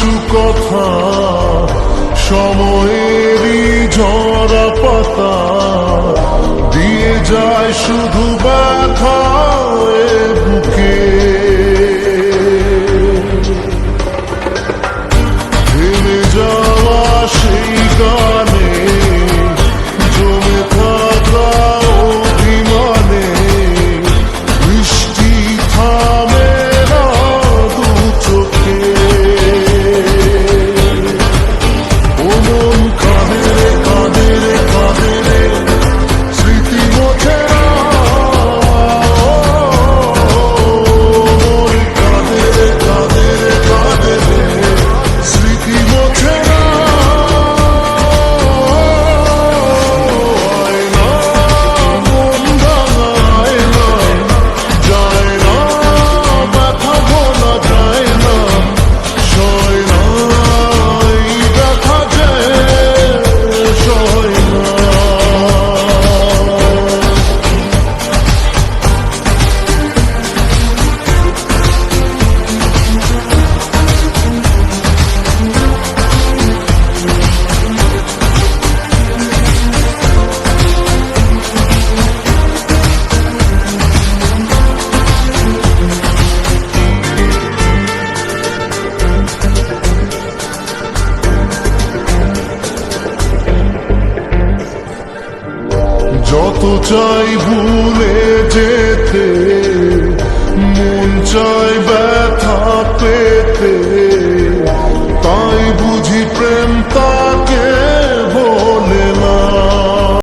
কিছু কথা সময়েরই ঝরা পাতা দিয়ে যায় শুধু ব্যথা এ বুকে। থেমে যাওয়া সেই গানে জমে থাকা অভিমানে বৃষ্টি থামে না দু চোখে। ও মন কাঁদে রে কাঁদে রে কাঁদে রে স্মৃতি মোছে না। মন কাঁদে রে কাঁদে রে কাঁদে রে স্মৃতি মোছে না। মন ভাঙায় না যায় না, ব্যথা ভোলা যায় না, সয় না এই ব্যথা যে সয় না। যত চাই ভুলে যেতে মন চাই ব্যথা পেতে।